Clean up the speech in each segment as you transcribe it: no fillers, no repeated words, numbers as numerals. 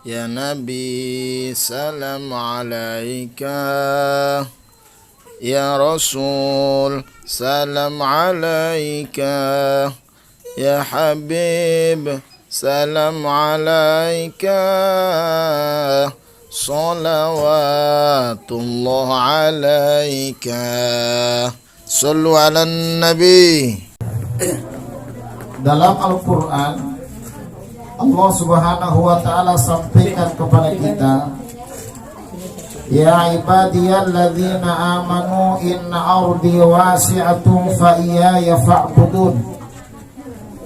Ya Nabi salam alaika, Ya Rasul salam alaika, Ya Habib salam alaika, salawatullah alaika, sallu ala nabi. Dalam Al-Quran Allah subhanahu wa ta'ala sampaikan kepada kita, ya ibadiyalladzina amanu inna ardi wasi'atun fa iyaya fa'budun.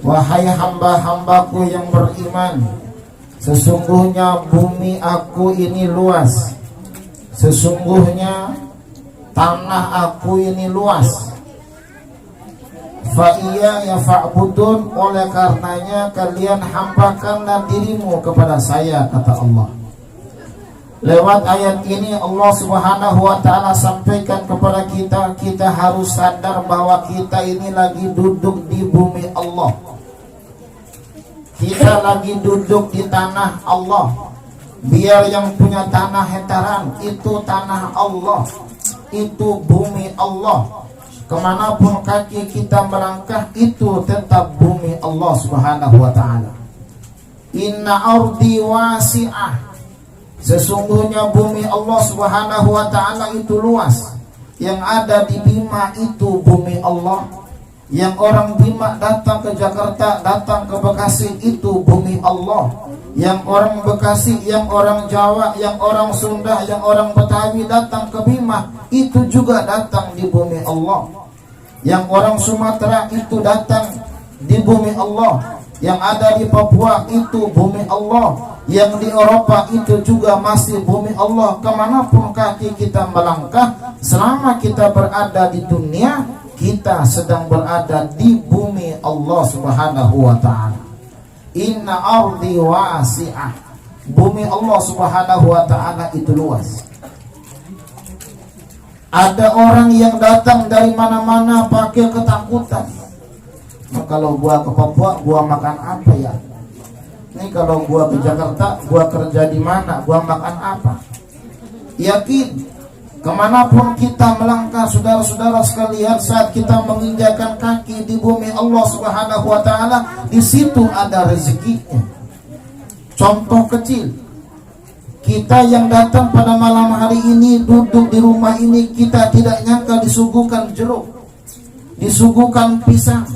Wahai hamba-hambaku yang beriman, sesungguhnya bumi aku ini luas, sesungguhnya tanah aku ini luas. Fa iyaya fa'budun, oleh karenanya kalian hambakanlah dirimu kepada saya, kata Allah. Lewat ayat ini Allah subhanahu wa ta'ala sampaikan kepada kita, kita harus sadar bahwa kita ini lagi duduk di bumi Allah. Kita lagi duduk di tanah Allah. Biar yang punya tanah hentaran, itu tanah Allah, itu bumi Allah. Kemanapun kaki kita melangkah, itu tetap bumi Allah subhanahu wa ta'ala. Inna ardi wasi'ah, sesungguhnya bumi Allah subhanahu wa ta'ala itu luas. Yang ada di Bima itu bumi Allah. Yang orang Bima datang ke Jakarta, datang ke Bekasi, itu bumi Allah. Yang orang Bekasi, yang orang Jawa, yang orang Sunda, yang orang Betawi datang ke Bima, itu juga datang di bumi Allah. Yang orang Sumatera itu datang di bumi Allah. Yang ada di Papua itu bumi Allah. Yang di Eropa itu juga masih bumi Allah. Kemanapun kaki kita melangkah, selama kita berada di dunia, kita sedang berada di bumi Allah subhanahu wa ta'ala. Inna ardi wasi'ah, bumi Allah subhanahu wa ta'ala itu luas. Ada orang yang datang dari mana-mana pakai ketakutan. Nah, kalau gua ke Papua, gua makan apa ya? Ini kalau gua ke Jakarta, gua kerja di mana? Gua makan apa? Yakin, kemanapun kita melangkah, saudara-saudara sekalian, saat kita menginjakan kaki di bumi Allah subhanahu wa ta'ala, di situ ada rezekinya. Contoh kecil, kita yang datang pada malam hari ini, duduk di rumah ini, kita tidak nyangka disuguhkan jeruk, disuguhkan pisang,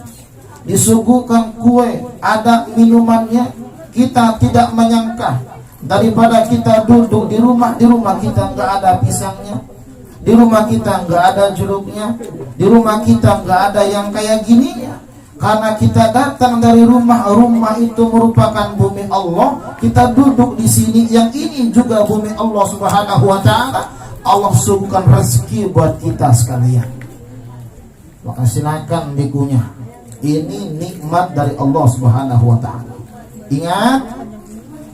disuguhkan kue, ada minumannya. Kita tidak menyangka. Daripada kita duduk di rumah kita nggak ada pisangnya, di rumah kita nggak ada jeruknya, di rumah kita nggak ada yang kayak gininya. Karena kita datang dari rumah itu merupakan bumi Allah. Kita duduk di sini, yang ini juga bumi Allah subhanahu wa ta'ala. Allah suguhkan rezeki buat kita sekalian. Maka silakan dikunyah. Ini nikmat dari Allah subhanahu wa ta'ala. Ingat,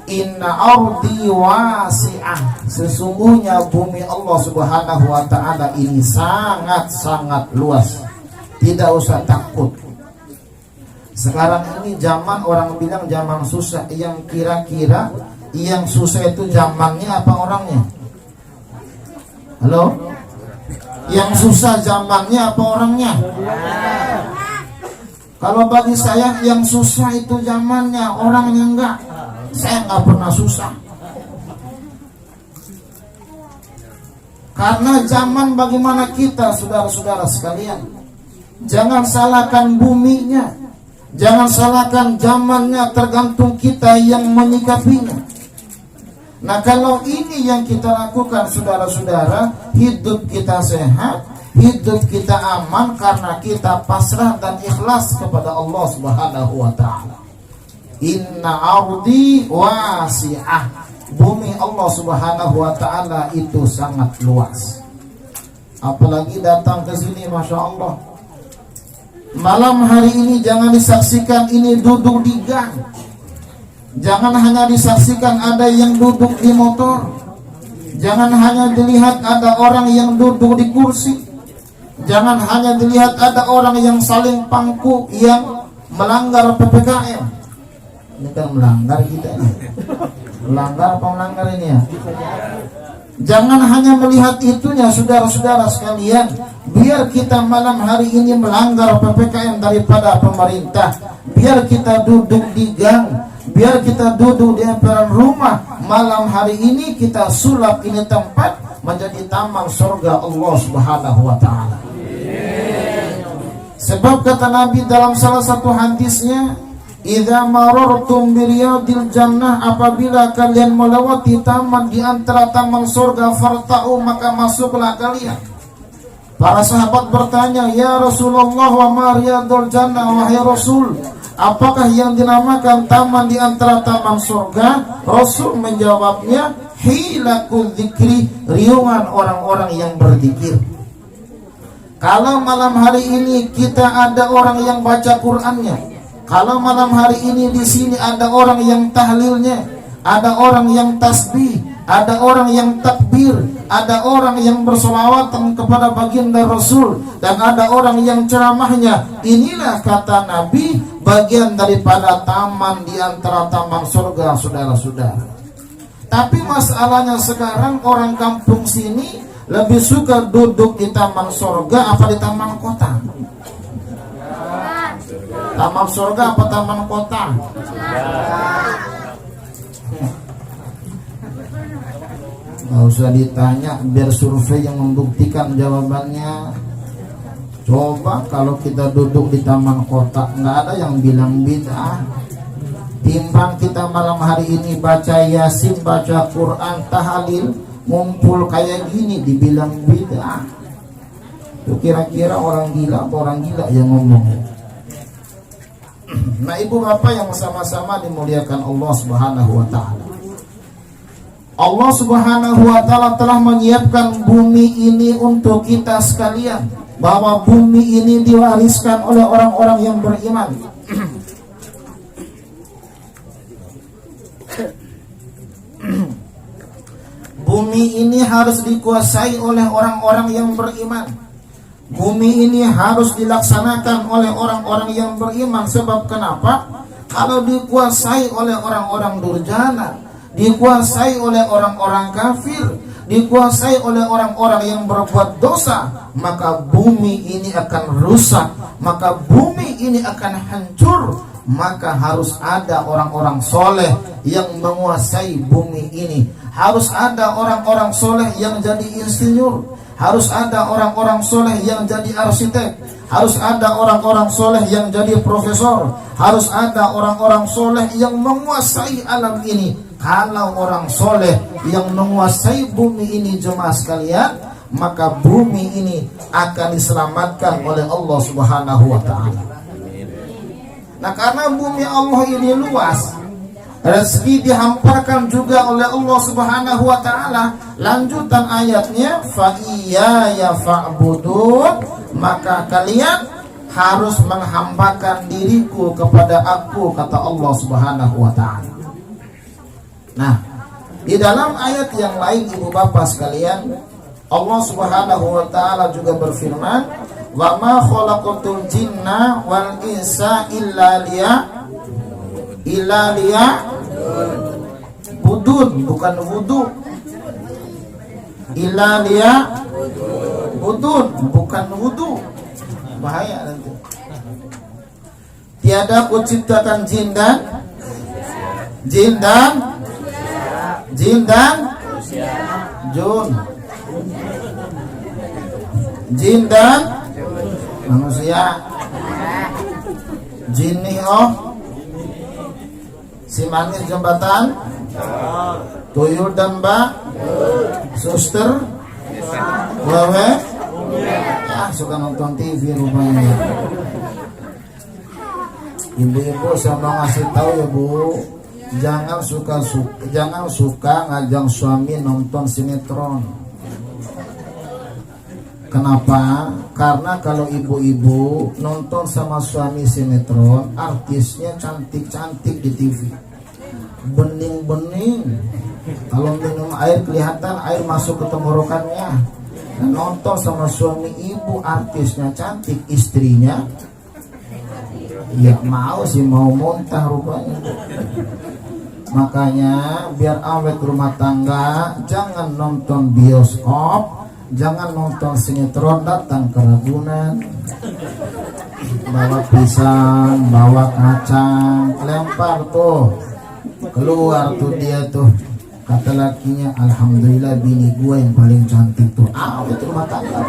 inna ardi wasi'ah, sesungguhnya bumi Allah subhanahu wa ta'ala ini sangat-sangat luas. Tidak usah takut. Sekarang ini zaman orang bilang zaman susah. Yang kira-kira yang susah itu zamannya apa orangnya? Halo? Yang susah zamannya apa orangnya? Kalau bagi saya yang susah itu zamannya, orangnya enggak. Saya enggak pernah susah. Karena zaman bagaimana kita, saudara-saudara sekalian, jangan salahkan buminya, jangan salahkan zamannya, tergantung kita yang menyikapinya. Nah, kalau ini yang kita lakukan, saudara-saudara, hidup kita sehat, hidup kita aman, karena kita pasrah dan ikhlas kepada Allah subhanahu wa ta'ala. Inna ardi wasi'ah, bumi Allah subhanahu wa ta'ala itu sangat luas. Apalagi datang ke sini, masya Allah. Malam hari ini jangan disaksikan ini duduk di gang. Jangan hanya disaksikan ada yang duduk di motor. Jangan hanya dilihat ada orang yang duduk di kursi. Jangan hanya dilihat ada orang yang saling pangku, yang melanggar PPKM. Ini kan melanggar kita nih. Melanggar apa melanggar ini ya? Jangan hanya melihat itunya saudara-saudara sekalian. Biar kita malam hari ini melanggar PPKM daripada pemerintah. Biar kita duduk di gang, biar kita duduk di emperan rumah. Malam hari ini kita sulap ini tempat menjadi taman surga Allah Subhanahu wa taala. Sebab kata Nabi dalam salah satu hadisnya, idza marartum biriyadil jannah, apabila kalian melewati taman di antara taman surga, farta'u, maka masuklah kalian. Para sahabat bertanya, ya Rasulullah, wa ma riyadul jannah, wahai Rasul, apakah yang dinamakan taman di antara taman surga? Rasul menjawabnya, hilakul dzikri, riungan orang-orang yang berzikir. Kalau malam hari ini kita ada orang yang baca Qur'annya, kalau malam hari ini di sini ada orang yang tahlilnya, ada orang yang tasbih, ada orang yang takbir, ada orang yang bersolawatan kepada baginda Rasul, dan ada orang yang ceramahnya, inilah kata Nabi bagian daripada taman di antara taman surga, saudara-saudara. Tapi masalahnya sekarang orang kampung sini lebih suka duduk di taman surga apa di taman kota? Taman surga apa taman kota? Nggak usah ditanya, biar survei yang membuktikan jawabannya. Coba kalau kita duduk di taman kota, nggak ada yang bilang bid'ah. Timbang kita malam hari ini baca Yasin, baca Quran, tahlil, ngumpul kayak gini dibilang bid'ah. Itu kira-kira orang gila apa orang gila yang ngomong? Nah, ibu bapak yang sama-sama dimuliakan Allah Subhanahu wa taala. Allah Subhanahu wa taala telah menyiapkan bumi ini untuk kita sekalian, bahwa bumi ini diwariskan oleh orang-orang yang beriman. Bumi ini harus dikuasai oleh orang-orang yang beriman. Bumi ini harus dilaksanakan oleh orang-orang yang beriman. Sebab kenapa? Kalau dikuasai oleh orang-orang durjana, dikuasai oleh orang-orang kafir, dikuasai oleh orang-orang yang berbuat dosa, maka bumi ini akan rusak, maka bumi ini akan hancur. Maka harus ada orang-orang soleh yang menguasai bumi ini. Harus ada orang-orang soleh yang jadi insinyur. Harus ada orang-orang soleh yang jadi arsitek. Harus ada orang-orang soleh yang jadi profesor. Harus ada orang-orang soleh yang menguasai alam ini. Kalau orang soleh yang menguasai bumi ini, jemaah sekalian, maka bumi ini akan diselamatkan oleh Allah Subhanahu wa ta'ala. Nah, karena bumi Allah ini luas, rezeki dihamparkan juga oleh Allah Subhanahu wa ta'ala. Lanjutan ayatnya, fa iyaya fa'budun, maka kalian harus menghambakan diriku kepada aku, kata Allah Subhanahu wa ta'ala. Nah, di dalam ayat yang lain, ibu bapak sekalian, Allah Subhanahu wa ta'ala juga berfirman, wa ma khalaqatul jinna wal insa illa budun, bukan wudu. Illa budun, bukan wudu. Bahaya nanti. Tiada kuciptakan jin dan jun. Jin dan manusia. Jin nih, si manis jembatan, tuyul dan mbak, suster, wewe, ya suka nonton TV rupanya. Ibu-ibu saya mau ngasih tahu ya bu, jangan suka ngajak suami nonton sinetron. Kenapa? Karena kalau ibu-ibu nonton sama suami sinetron, artisnya cantik-cantik di TV, bening-bening. Kalau minum air kelihatan air masuk ke tenggorokannya. Dan nonton sama suami ibu, artisnya cantik, istrinya ya mau sih, mau muntah rupanya. Makanya biar awet rumah tangga, jangan nonton bioskop, jangan nonton sinetron, datang ke Ragunan, bawa pisang, bawa kacang, lempar tuh, keluar tuh dia tuh, kata lakinya, alhamdulillah bini gua yang paling cantik tuh. Awet rumah tangga.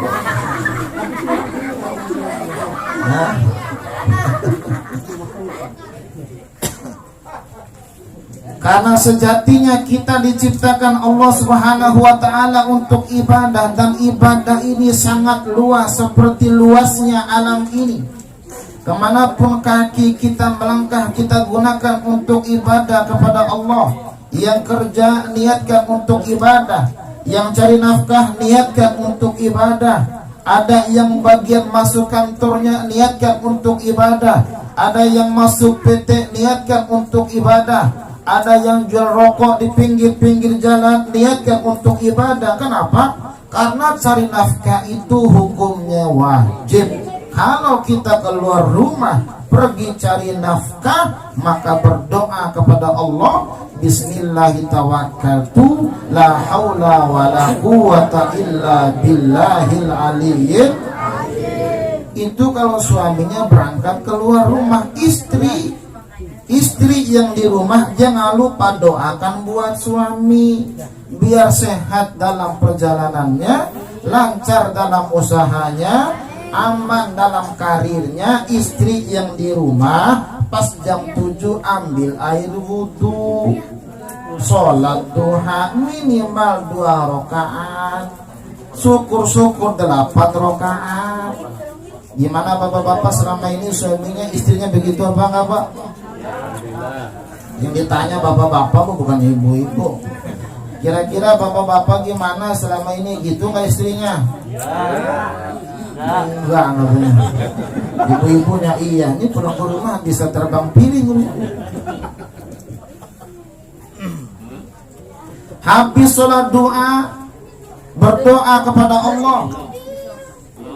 Nah. Karena sejatinya kita diciptakan Allah Subhanahu wa ta'ala untuk ibadah, dan ibadah ini sangat luas seperti luasnya alam ini. Kemanapun kaki kita melangkah, kita gunakan untuk ibadah kepada Allah. Yang kerja, niatkan untuk ibadah. Yang cari nafkah, niatkan untuk ibadah. Ada yang bagian masuk kantornya, niatkan untuk ibadah. Ada yang masuk PT, niatkan untuk ibadah. Ada yang jual rokok di pinggir-pinggir jalan, niatkan untuk ibadah. Kenapa? Karena cari nafkah itu hukumnya wajib. Kalau kita keluar rumah pergi cari nafkah, maka berdoa kepada Allah, Bismillahirrahmanirrahim, la haula wa la quwata illa billahil aliyyil. Itu kalau suaminya berangkat keluar rumah. Istri yang di rumah jangan lupa doakan buat suami, biar sehat dalam perjalanannya, lancar dalam usahanya, aman dalam karirnya. Istri yang di rumah pas jam 7 ambil air wudhu, sholat duha minimal 2 rakaat, syukur-syukur 8 rakaat. Gimana bapak-bapak selama ini suaminya istrinya begitu apa enggak, Pak? Yang ditanya bapak-bapak bukan ibu-ibu. Kira-kira bapak-bapak gimana selama ini, gitu nggak istrinya? Enggak punya. Ibu-ibunya iya. Ini pulang ke rumah bisa terbang piring. Habis sholat doa, berdoa kepada Allah.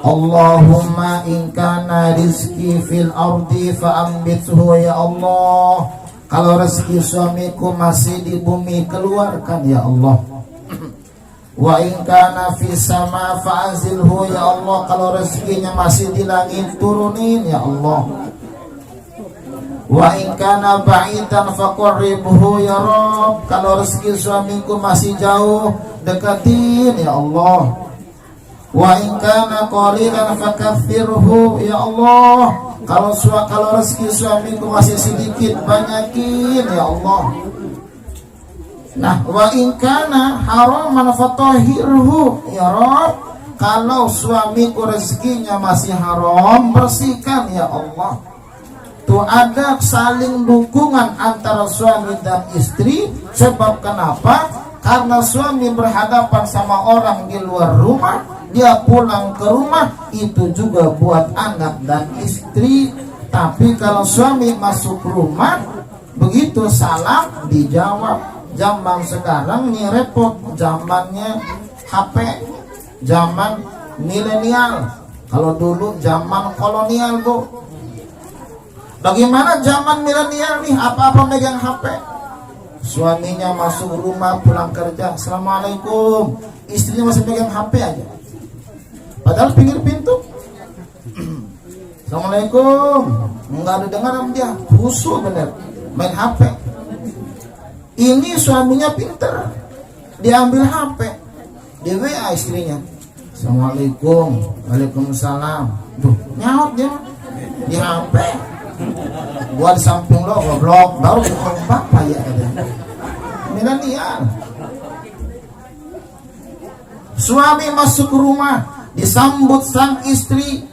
Allahumma in kana rizki fil ardi fa'ambithu ya Allah. Kalau rezeki suamiku masih di bumi, keluarkan ya Allah. Wa in kana fis sama fa'anzilhu ya Allah. Kalau rezekinya masih di langit, turunin ya Allah. Wa in kana ba'idan faqarribhu ya Rabb. Kalau rezeki suamiku masih jauh, dekatin ya Allah. Wa in kana qalilan fakaffirhu ya Allah. Kalau rezeki suamiku masih sedikit, banyakin ya Allah. Nah, wa in kana haraman fatahhirhu ya Rabb. Kalau suamiku rezekinya masih haram, bersihkan ya Allah. Tuh ada saling dukungan antara suami dan istri. Sebab kenapa? Karena suami berhadapan sama orang di luar rumah, dia pulang ke rumah, itu juga buat anak dan istri. Tapi kalau suami masuk rumah, begitu salam dijawab. Zaman sekarang nih repot, zamannya HP, zaman milenial. Kalau dulu zaman kolonial, Bu. Bagaimana zaman milenial nih, apa-apa megang HP. Suaminya masuk rumah pulang kerja, assalamualaikum, istrinya masih pegang HP aja. Padahal pinggir pintu, assalamualaikum, nggak ada dengar sama dia, khusus bener, main HP. Ini suaminya pinter, diambil HP, di WA istrinya, assalamualaikum, waalaikumsalam, tuh nyaut dia di HP. Gua di samping lo goblok, baru dikompak ya katanya. Milenial. Suami masuk ke rumah, disambut sang istri,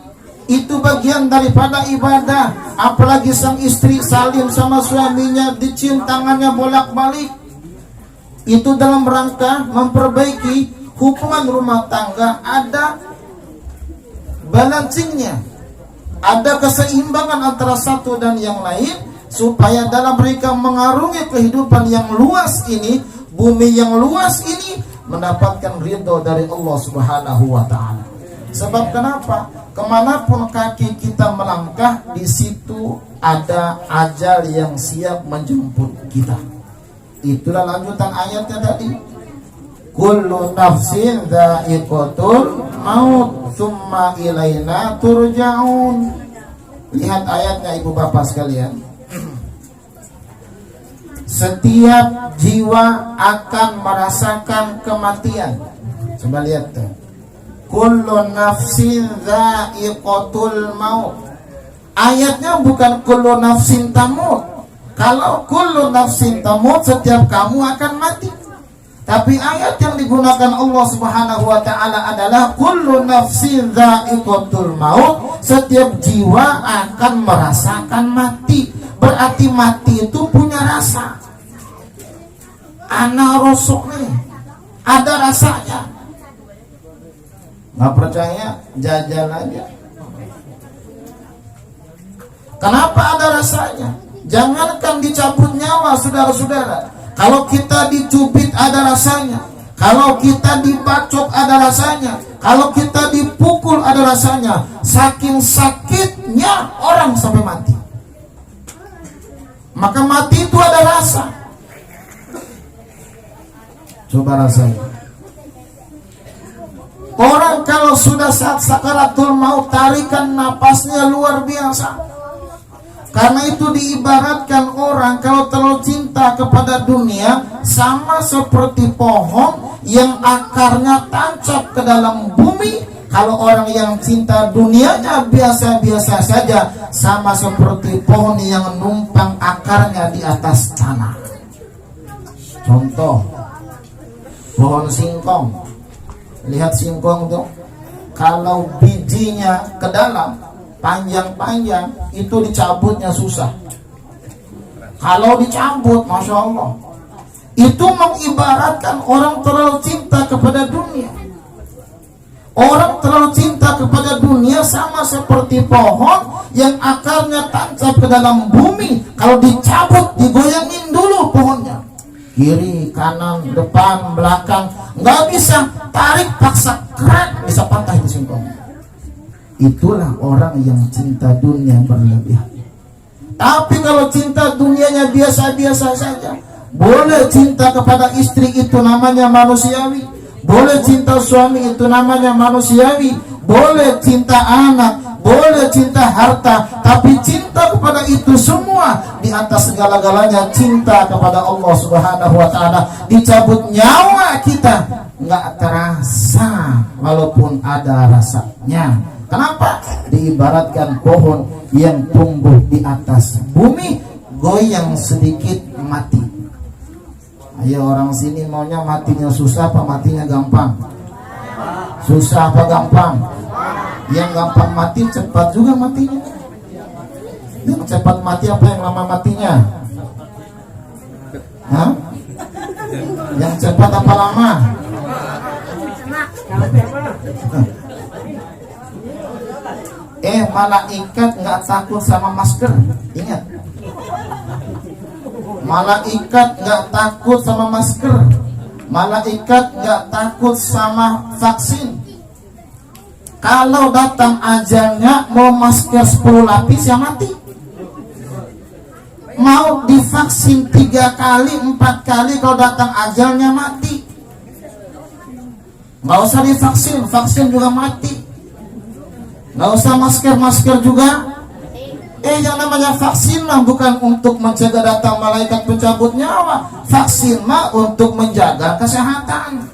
itu bagian daripada ibadah. Apalagi sang istri salim sama suaminya, dicium tangannya bolak-balik. Itu dalam rangka memperbaiki hubungan rumah tangga, ada balancingnya. Ada keseimbangan antara satu dan yang lain, supaya dalam mereka mengarungi kehidupan yang luas ini, bumi yang luas ini, mendapatkan ridho dari Allah Subhanahu wa ta'ala. Sebab kenapa? Kemanapun kaki kita melangkah, di situ ada ajal yang siap menjemput kita. Itulah lanjutan ayatnya tadi. Kullu nafsin dha'iqatul maut tsumma ilaina turja'un. Lihat ayatnya ibu bapak sekalian. Setiap jiwa akan merasakan kematian. Coba lihat tuh. Kullu nafsin dha'iqatul maut. Ayatnya bukan kullu nafsin tamut. Kalau kullu nafsin tamut, setiap kamu akan mati. Tapi ayat yang digunakan Allah Subhanahu wa taala adalah kullu nafsin dha'iqatul maut. Setiap jiwa akan merasakan mati. Berarti mati itu punya rasa. Ana rosok nih, ada rasanya. Nggak percaya, jajal aja. Kenapa ada rasanya? Jangankan dicabut nyawa, saudara-saudara. Kalau kita dicubit ada rasanya. Kalau kita dibacok ada rasanya. Kalau kita dipukul ada rasanya. Saking sakitnya orang sampai mati. Maka mati itu ada rasa. Coba rasain. Orang kalau sudah saat sakaratul maut, tarikan napasnya luar biasa. Karena itu diibaratkan orang kalau terlalu cinta kepada dunia sama seperti pohon yang akarnya tancap ke dalam bumi. Kalau orang yang cinta dunianya biasa-biasa saja, sama seperti pohon yang numpang akarnya di atas tanah. Contoh, pohon singkong. Lihat singkong tuh, kalau bijinya ke dalam panjang-panjang, itu dicabutnya susah. Kalau dicabut, Masya Allah, itu mengibaratkan orang terlalu cinta kepada dunia. Orang terlalu cinta kepada dunia sama seperti pohon yang akarnya tancap ke dalam bumi. Kalau dicabut, digoyangin dulu pohonnya, kiri, kanan, depan, belakang, nggak bisa tarik paksa, keren, bisa patah itu singkong. Itulah orang yang cinta dunia berlebihan. Tapi kalau cinta dunianya biasa-biasa saja, boleh cinta kepada istri, itu namanya manusiawi. Boleh cinta suami, itu namanya manusiawi. Boleh cinta anak, boleh cinta harta. Tapi cinta kepada itu semua, di atas segala-galanya cinta kepada Allah Subhanahu wa ta'ala. Dicabut nyawa kita, nggak terasa walaupun ada rasanya. Kenapa? Diibaratkan pohon yang tumbuh di atas bumi, goyang sedikit mati. Ayo orang sini maunya matinya susah apa matinya gampang? Susah apa gampang? Yang gampang mati cepat juga matinya. Yang cepat mati apa yang lama matinya? Hah? Yang cepat apa lama? Malaikat nggak takut sama masker. Ingat, malaikat nggak takut sama masker. Malaikat nggak takut sama vaksin. Kalau datang ajalnya, mau masker 10 lapis ya mati. Mau divaksin 3 kali, 4 kali, kalau datang ajalnya mati. Nggak usah divaksin, vaksin juga mati. Nggak usah masker juga. Yang namanya vaksin mah bukan untuk mencegah datang malaikat pencabut nyawa. Vaksin mah untuk menjaga kesehatan.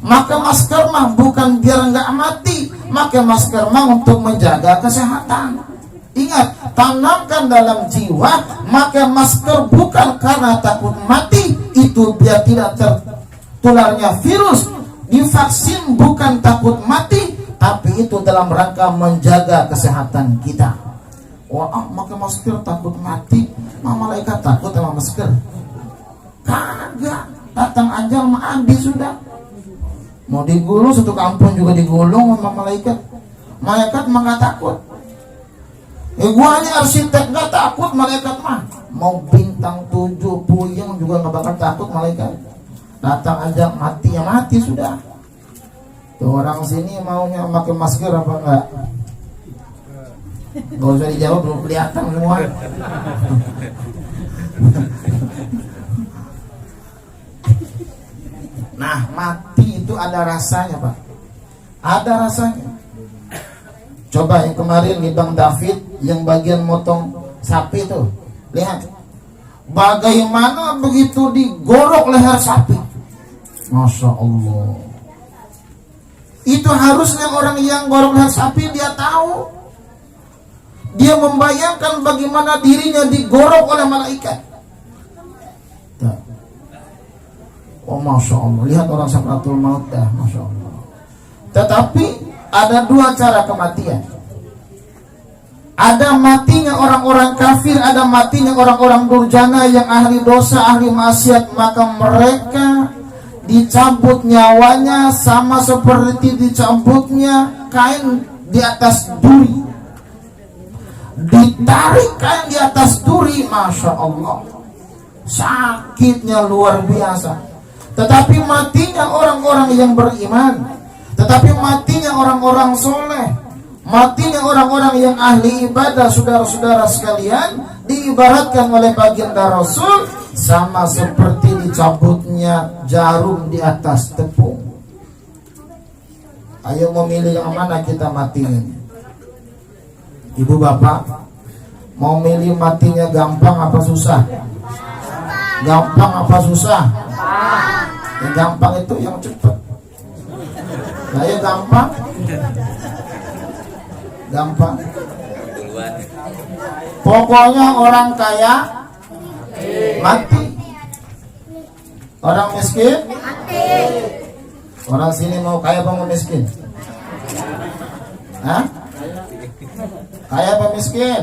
Maka masker mah bukan biar nggak mati. Maka masker mah untuk menjaga kesehatan. Ingat, tanamkan dalam jiwa, maka masker bukan karena takut mati, itu biar tidak tertularnya virus. Divaksin bukan takut mati, tapi itu dalam rangka menjaga kesehatan kita. Wah, pakai masker takut mati, malaikat takut sama masker? Kagak, datang ajal mah habis sudah. Mau digulung satu kampung juga digulung sama malaikat. Malaikat mah nggak takut. Gua hanya arsitek nggak takut, malaikat mah mau bintang 7 puyeng juga nggak bakal takut malaikat. Datang ajal mati ya mati sudah. Tuh orang sini maunya pakai masker apa enggak? Gak usah dijawab, belum kelihatan semua. Nah, mati itu ada rasanya, Pak. Ada rasanya. Coba yang kemarin di Bang David yang bagian motong sapi itu, lihat bagaimana begitu digorok leher sapi. Masya Allah. Itu harusnya orang yang gorok leher sapi dia tahu. Dia membayangkan bagaimana dirinya digorok oleh malaikat. Oh Masya Allah. Lihat orang sakratul maut dah, Masya Allah. Tetapi ada dua cara kematian. Ada matinya orang-orang kafir, ada matinya orang-orang durjana yang ahli dosa, ahli maksiat. Maka mereka dicabut nyawanya sama seperti dicabutnya kain di atas duri. Ditarik kain di atas duri, Masya Allah. Sakitnya luar biasa. Tetapi matinya orang-orang yang beriman, tetapi matinya orang-orang soleh, matinya orang-orang yang ahli ibadah, saudara-saudara sekalian, diibaratkan oleh baginda Rasul sama seperti dicabutnya jarum di atas tepung. Ayo memilih yang mana kita matinya. Ibu bapak, mau milih matinya gampang apa susah? Gampang apa susah? Yang gampang itu yang cepat. Nah ya gampang. Gampang. Pokoknya orang kaya mati. Orang miskin mati. Orang sini mau kaya apa mau miskin? Hah? Kaya apa miskin?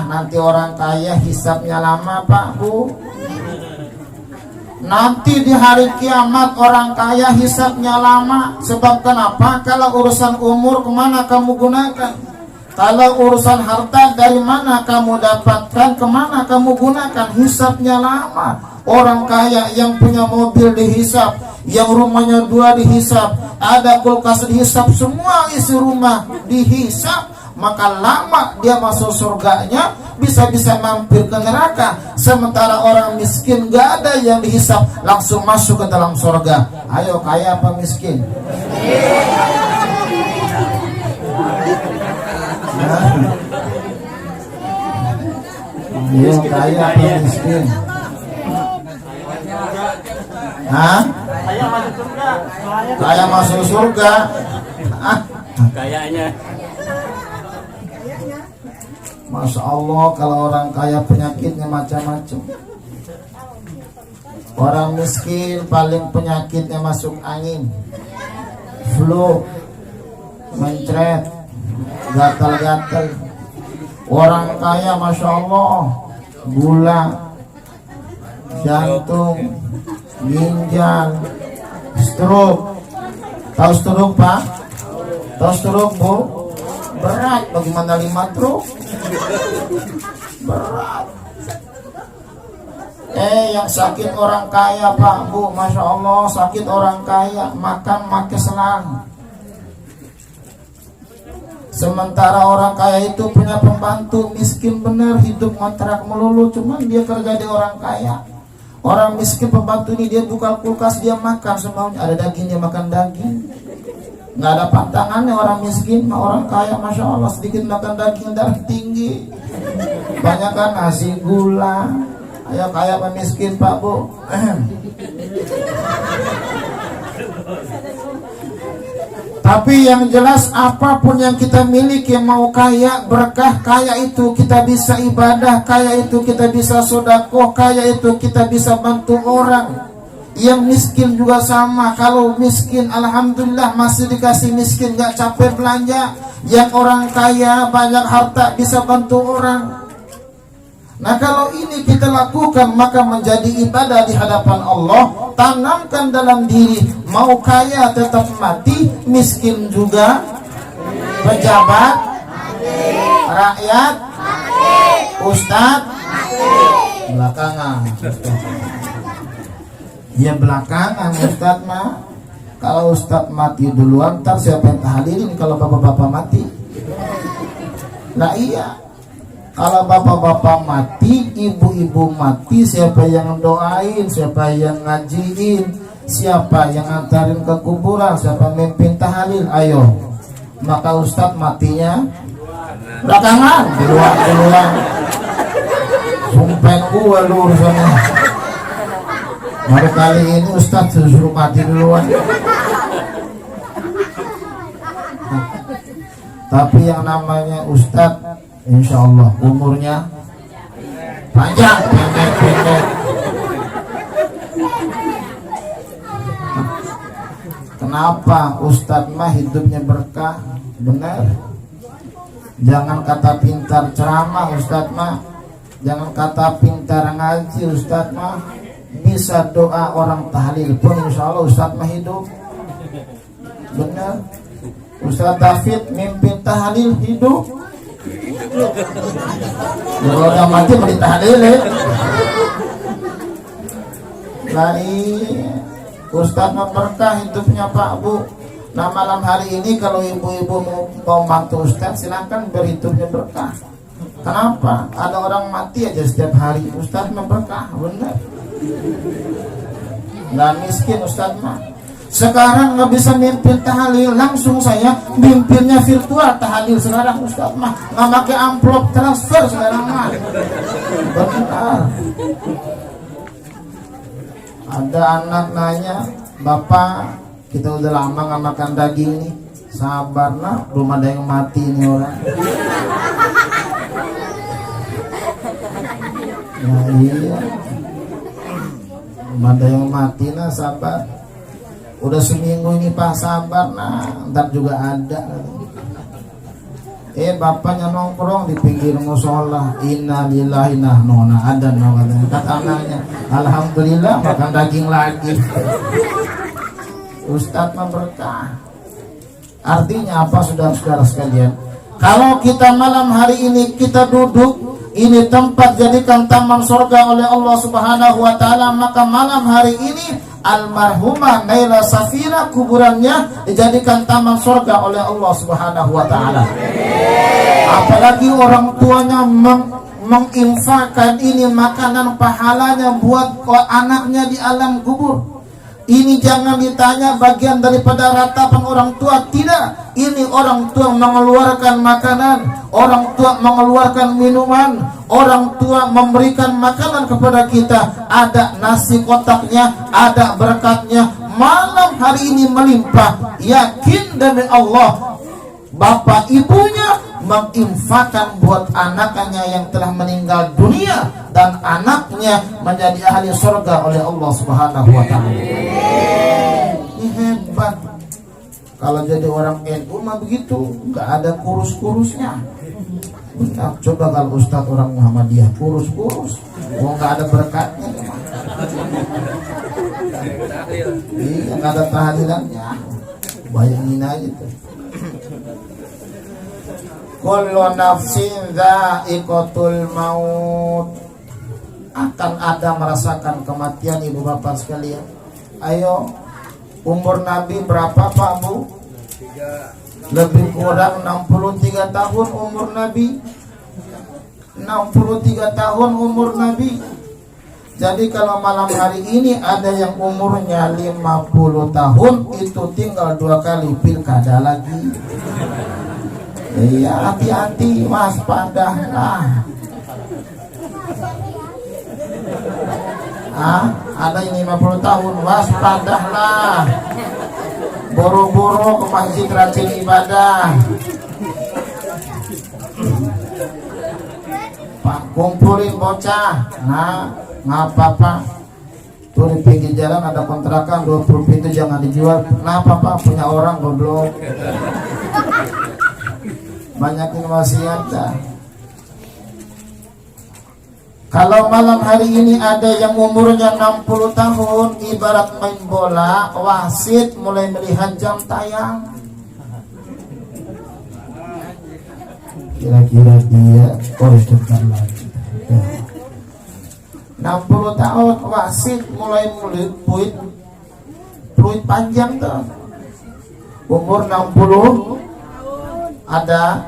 Nanti orang kaya hisabnya lama Pak Bu. Nanti di hari kiamat orang kaya hisabnya lama. Sebab kenapa? Kalau urusan umur kemana kamu gunakan? Kalau urusan harta dari mana kamu dapatkan? Kemana kamu gunakan? Hisabnya lama. Orang kaya yang punya mobil dihisab, yang rumahnya 2 dihisab, ada kulkas dihisab, semua isi rumah dihisab. Maka lama dia masuk surganya, bisa-bisa mampir ke neraka. Sementara orang miskin gak ada yang dihisap, langsung masuk ke dalam surga. Ayo kaya apa miskin? Ayo kaya apa miskin? Hah? Kaya masuk surga. Kayaknya. Masya Allah, kalau orang kaya penyakitnya macam-macam. Orang miskin paling penyakitnya masuk angin, flu, mencret, gatal-gatal. Orang kaya Masya Allah, gula, jantung, ginjal, stroke. Tahu stroke Pak? Tahu stroke Bu? Berat, bagaimana 5 truk? Berat. Yang sakit orang kaya Pak Bu, Masya Allah, sakit orang kaya, makan pakai selang. Sementara orang kaya itu punya pembantu, miskin bener, hidup ngontrak melulu, cuman dia kerja di orang kaya. Orang miskin pembantu ini dia buka kulkas, dia makan semaunya, ada daging dia makan daging. Nggak ada pantangannya orang miskin, orang kaya Masya Allah sedikit makan daging darah tinggi, banyak kan nasi gula. Ayo kaya apa miskin Pak Bu? Tapi yang jelas apapun yang kita miliki, mau kaya berkah, kaya itu kita bisa ibadah, kaya itu kita bisa sedekah, kaya itu kita bisa bantu orang. Yang miskin juga sama. Kalau miskin alhamdulillah masih dikasih miskin, gak capek belanja. Yang orang kaya banyak harta bisa bantu orang. Nah kalau ini kita lakukan maka menjadi ibadah di hadapan Allah. Tanamkan dalam diri, mau kaya tetap mati, miskin juga, pejabat, rakyat, ustadz, belakangan. Ya belakangan Ustadz mah. Kalau Ustadz mati duluan, ntar siapa yang hadirin kalau bapak-bapak mati? Nah iya. Kalau bapak-bapak mati, ibu-ibu mati, siapa yang doain, siapa yang ngajiin, siapa yang ngantarin ke kuburan, siapa mimpin tahlil? Ayo. Maka ustadz matinya belakangan, duluan. Sumpah gua lu urusannya. Baru kali ini ustadz suruh mati duluan. Tapi yang namanya ustadz, insya Allah umurnya panjang, pendek. Kenapa? Ustadz mah hidupnya berkah, benar. Jangan kata pintar ceramah ustadz mah, jangan kata pintar ngaji ustadz mah, bisa doa orang tahlil pun insya Allah ustadz mah hidup, benar. Ustadz David mimpin tahlil hidup. Kalau udah mati mau ditahlil ya. Nah Ustadz memberkah hidupnya Pak Bu. Nah malam hari ini kalau ibu-ibu mau bantu Ustadz, silakan berhidupnya berkah. Kenapa? Ada orang mati aja setiap hari, Ustadz memberkah, benar. Nggak miskin Ustadz mah. Sekarang nggak bisa mimpin tahlil, langsung saya mimpinnya virtual tahlil sekarang Ustadz mah. Nggak pakai amplop transfer sekarang mah. Benar. Ada anak nanya, Bapak kita udah lama nggak makan daging nih. Sabar nak, belum ada yang mati nih orang. Nah iya, belum ada yang mati nah, sabar. Udah seminggu ini Pak, sabar nah, ntar juga ada. Bapaknya nongkrong di pinggir musola, innalillahi nona ada kata anaknya, alhamdulillah makan daging lagi. Ustadz memberkah. Artinya apa saudara-saudara sekalian? Kalau kita malam hari ini kita duduk, ini tempat jadikan taman surga oleh Allah Subhanahu wa taala, maka malam hari ini almarhumah Naila Safina kuburannya dijadikan taman surga oleh Allah Subhanahu wa taala. Apalagi orang tuanya menginfakkan ini makanan pahalanya buat anaknya di alam kubur. Ini jangan ditanya bagian daripada ratapan orang tua, tidak. Ini orang tua mengeluarkan makanan, orang tua mengeluarkan minuman, orang tua memberikan makanan kepada kita. Ada nasi kotaknya, ada berkatnya. Malam hari ini melimpah. Yakin demi Allah, bapak ibunya menginfakkan buat anaknya yang telah meninggal dunia, dan anaknya menjadi ahli surga oleh Allah Subhanahu wa taala. Ini hebat. Kalau jadi orang NU mah begitu, nggak ada kurus-kurusnya. Nah, coba kalau Ustadz orang Muhammadiyah kurus-kurus, nggak ada berkatnya. Iya, nggak ada tahlilannya. Bayangin aja tuh. Kullu nafsin dha'iqatul maut. Akan ada merasakan kematian ibu bapak sekalian. Ayo, umur Nabi berapa Pak Bu? Lebih kurang 63 tahun umur Nabi. 63 tahun umur Nabi. Jadi kalau malam hari ini ada yang umurnya 50 tahun, itu tinggal 2 kali pilkada lagi. Iya, hati-hati, waspadalah. Ada yang 50 tahun, waspadalah. Boro-boro ke masjid rajin ibadah. Pak, kumpulin bocah. Nah, ngapa-apa? Tuh di pinggir jalan ada kontrakan 20 pintu, jangan dijual. Kenapa Pak? Punya orang goblok. Banyakin wasiat dah. Kalau malam hari ini ada yang umurnya 60 tahun, ibarat main bola, wasit mulai melihat jam tayang. Kira-kira dia harus dekat lagi. 60 tahun wasit mulai melihat peluit panjang tuh. Umur 60 ada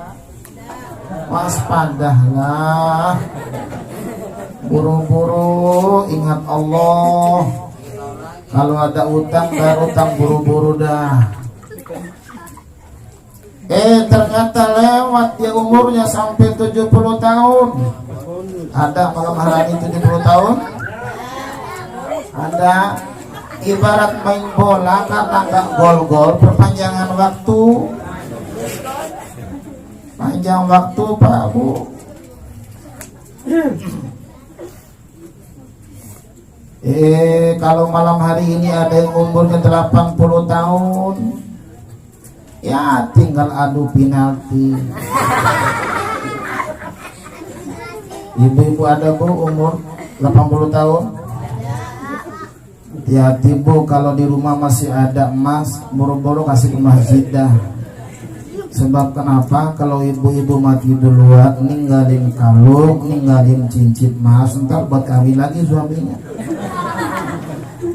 waspadalah. Buru-buru ingat Allah. Kalau ada utang baru utang buru-buru dah. Ternyata lewat dia umurnya sampai 70 tahun. Ada malam hari ini 70 tahun? Ada. Ibarat main bola karena nggak gol-gol, perpanjangan waktu. Panjang waktu Pak Bu. Kalau malam hari ini ada yang umurnya 80 tahun, ya tinggal adu penalti. Ibu-ibu ada Bu umur 80 tahun? Hati-hati Bu, kalau di rumah masih ada emas, buru-buru kasih ke masjid dah. Sebab kenapa? Kalau ibu-ibu mati duluan, ninggalin kalung, ninggalin cincin emas, ntar buat kawin lagi suaminya.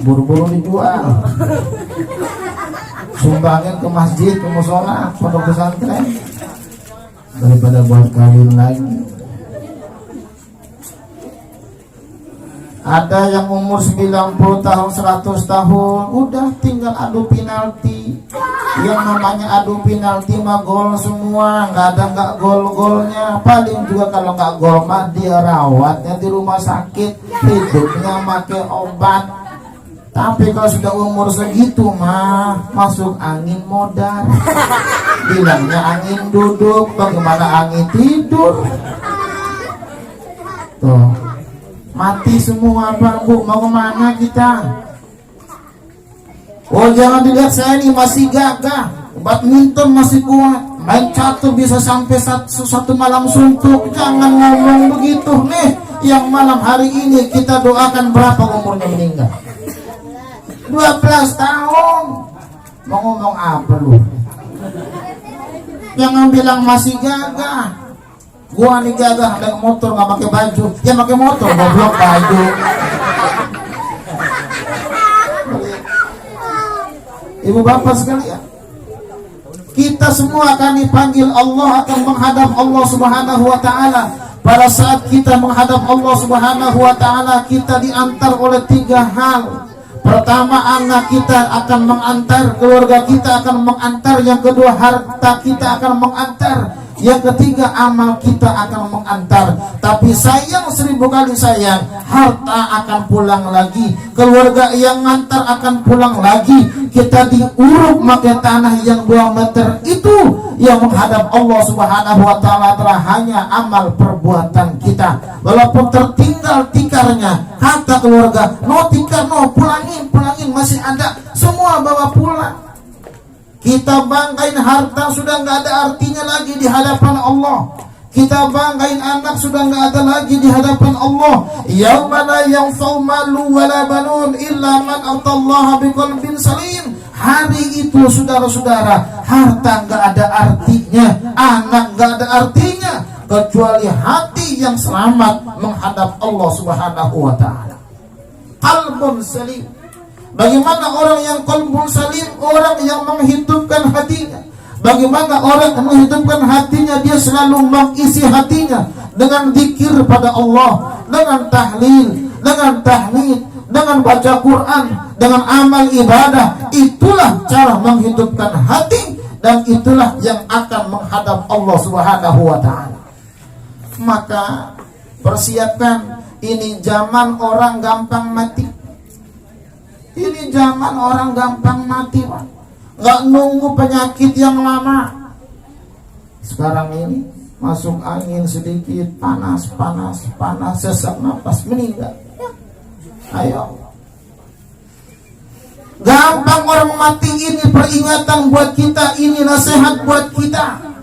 Buru-buru dijual, sumbangin ke masjid, ke musola, pondok pesantren, daripada buat kawin lagi. Ada yang umur 90 tahun, 100 tahun, udah tinggal adu penalti. Yang namanya adu penalti mah gol semua, nggak gol-golnya. Paling juga kalau nggak gol mah dia rawatnya di rumah sakit, hidupnya pakai obat. Tapi kalau sudah umur segitu mah masuk angin modal. Bilangnya angin duduk, bagaimana angin tidur? Tuh, mati semua Pak Bu, mau kemana kita? Oh jangan dilihat saya ini masih gagah, badminton masih kuat, main catur bisa sampai satu malam suntuk. Jangan ngomong begitu nih. Yang malam hari ini kita doakan berapa umurnya meninggal? 12 tahun. Mau ngomong apa lu? Jangan bilang masih gagah. Gua nih gagah naik motor nggak pakai baju, ya pakai motor goblok baju. Ibu bapak sekalian, kita semua akan dipanggil Allah, akan menghadap Allah Subhanahu wa taala. Pada saat kita menghadap Allah Subhanahu wa taala, kita diantar oleh 3 hal. Pertama, anak kita akan mengantar, keluarga kita akan mengantar. Yang kedua, harta kita akan mengantar. Yang ketiga, amal kita akan mengantar. Tapi sayang, 1000 kali sayang, harta akan pulang lagi, keluarga yang ngantar akan pulang lagi. Kita diuruk pakai tanah yang 2 meter itu yang menghadap Allah Subhanahu wa taala adalah hanya amal perbuatan kita. Walaupun tertinggal tikarnya, kata keluarga, no tikar, no, pulangin, masih ada, semua bawa pulang. Kita banggain harta sudah nggak ada artinya lagi di hadapan Allah. Kita banggain anak sudah nggak ada lagi di hadapan Allah. Yauma la yanfa'u malu wala banun illa man atallaha biqalbin salim. Hari itu saudara-saudara, harta nggak ada artinya, anak nggak ada artinya, kecuali hati yang selamat menghadap Allah Subhanahu wa taala. Qalbun salim. Bagaimana orang yang qalbun salim? Orang yang menghidupkan hatinya. Bagaimana orang yang menghidupkan hatinya? Dia selalu mengisi hatinya dengan zikir pada Allah, dengan tahlil, dengan tahmid, dengan baca Quran, dengan amal ibadah. Itulah cara menghidupkan hati, dan itulah yang akan menghadap Allah Subhanahu wa taala. Maka persiapkan, ini zaman orang gampang mati. Ini zaman orang gampang mati, Pak. Nggak nunggu penyakit yang lama. Sekarang ini masuk angin sedikit, panas, sesak napas, meninggal. Ayo. Gampang orang mati. Ini peringatan buat kita, ini nasihat buat kita.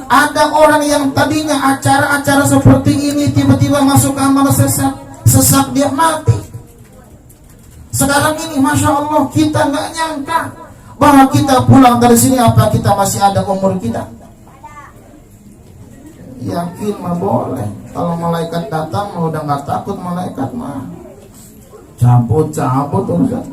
Ada orang yang tadinya acara-acara seperti ini tiba-tiba masuk amal sesak dia mati. Sekarang ini Masya Allah, kita nggak nyangka bahwa kita pulang dari sini, apa kita masih ada umur kita? Yakin mah boleh. Kalau malaikat datang udah nggak takut malaikat mah. Cabut urusan.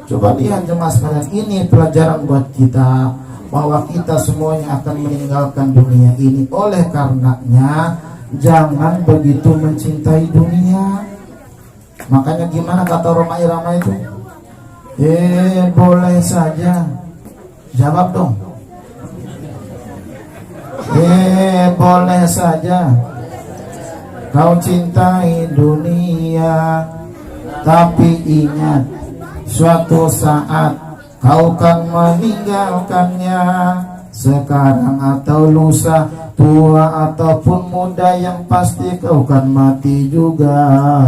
Coba lihat jemaah sekalian, ini pelajaran buat kita. bahwa kita semuanya akan meninggalkan dunia ini. Oleh karenanya jangan begitu mencintai dunia. Makanya gimana kata Roma Irama itu? Boleh saja. Jawab dong. Boleh saja kau cintai dunia, tapi ingat suatu saat kau kan meninggalkannya. Sekarang atau lusa, tua ataupun muda, yang pasti kau kan mati juga.